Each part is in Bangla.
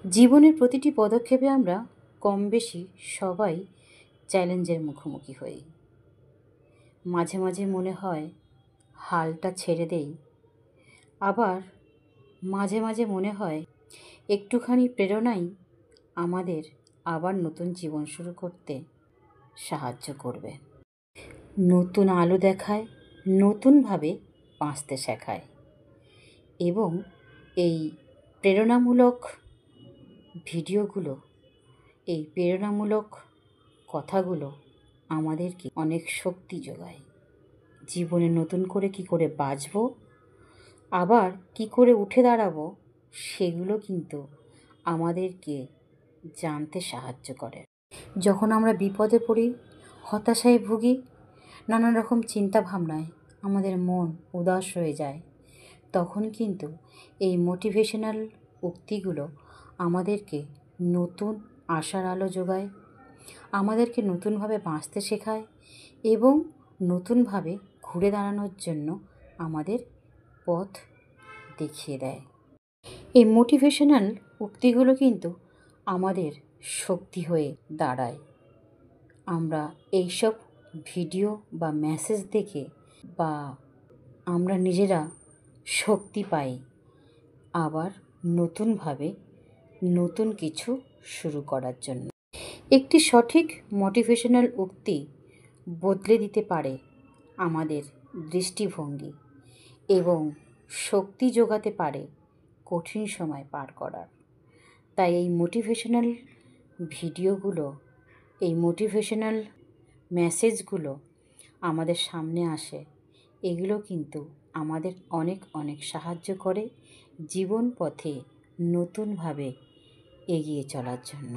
জীবনের প্রতিটি পদক্ষেপে আমরা কম বেশি সবাই চ্যালেঞ্জের মুখোমুখি হই। মাঝে মাঝে মনে হয় হালটা ছেড়ে দেই, আবার মাঝে মাঝে মনে হয় একটুখানি প্রেরণাই আমাদের আবার নতুন জীবন শুরু করতে সাহায্য করবে, নতুন আলো দেখায়, নতুনভাবে বাঁচতে শেখায়। এবং এই প্রেরণামূলক ভিডিওগুলো, এই প্রেরণামূলক কথাগুলো আমাদেরকে অনেক শক্তি যোগায়। জীবনে নতুন করে কি করে বাঁচবো, আবার কি করে উঠে দাঁড়াবো, সেগুলো কিন্তু আমাদেরকে জানতে সাহায্য করে। যখন আমরা বিপদে পড়ি, হতাশায় ভুগি, নানান রকম চিন্তাভাবনায় আমাদের মন উদাস হয়ে যায়, তখন কিন্তু এই মোটিভেশনাল উক্তিগুলো আমাদেরকে নতুন আশার আলো যোগায়, আমাদেরকে নতুনভাবে বাঁচতে শেখায় এবং নতুনভাবে ঘুরে দাঁড়ানোর জন্য আমাদের পথ দেখিয়ে দেয়। এই মোটিভেশনাল উক্তিগুলো কিন্তু আমাদের শক্তি হয়ে দাঁড়ায়। আমরা এইসব ভিডিও বা মেসেজ দেখে বা আমরা নিজেরা শক্তি পাই, আবার নতুনভাবে নতুন কিছু শুরু করার জন্য। একটি সঠিক মোটিভেশনাল উক্তি বদলে দিতে পারে আমাদের দৃষ্টিভঙ্গি এবং শক্তি যোগাতে পারে কঠিন সময় পার করার। তাই এই মোটিভেশনাল ভিডিওগুলো, এই মোটিভেশনাল মেসেজগুলো আমাদের সামনে আসে, এগুলো কিন্তু আমাদের অনেক অনেক সাহায্য করে জীবন পথে নতুনভাবে এগিয়ে চলার জন্য।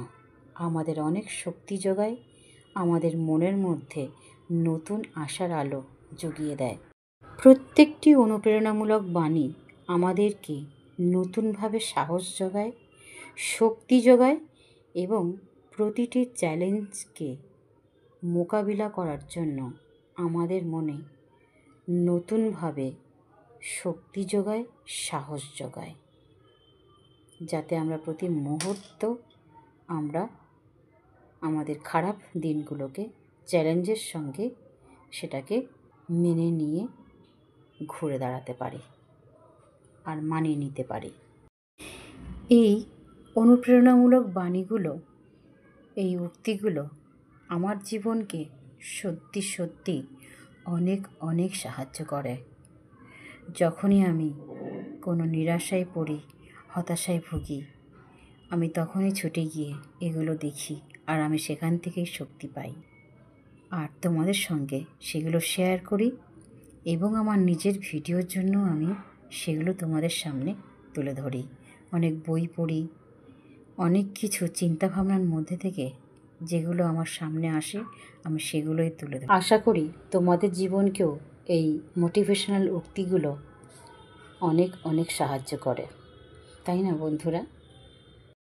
আমাদের অনেক শক্তি যোগায়, আমাদের মনের মধ্যে নতুন আশার আলো জুগিয়ে দেয়। প্রত্যেকটি অনুপ্রেরণামূলক বাণী আমাদেরকে নতুনভাবে সাহস যোগায়, শক্তি যোগায় এবং প্রতিটি চ্যালেঞ্জকে মোকাবিলা করার জন্য আমাদের মনে নতুনভাবে শক্তি যোগায়, সাহস যোগায়, যাতে আমরা প্রতি মুহূর্ত আমরা আমাদের খারাপ দিনগুলোকে চ্যালেঞ্জের সঙ্গে সেটাকে মেনে নিয়ে ঘুরে দাঁড়াতে পারি আর মানিয়ে নিতে পারি। এই অনুপ্রেরণামূলক বাণীগুলো, এই উক্তিগুলো আমার জীবনকে সত্যি সত্যি অনেক অনেক সাহায্য করে। যখনই আমি কোনো নিরাশায় পড়ি, হতাশায় ভুগি, আমি তখনই ছুটে গিয়ে এগুলো দেখি আর আমি সেখান থেকেই শক্তি পাই, আর তোমাদের সঙ্গে সেগুলো শেয়ার করি এবং আমার নিজের ভিডিওর জন্য আমি সেগুলো তোমাদের সামনে তুলে ধরি। অনেক বই পড়ি, অনেক কিছু চিন্তাভাবনার মধ্যে থেকে যেগুলো আমার সামনে আসে আমি সেগুলোই তুলে ধরি। আশা করি তোমাদের জীবনকেও এই মোটিভেশনাল উক্তিগুলো অনেক অনেক সাহায্য করে, তাই না বন্ধুরা?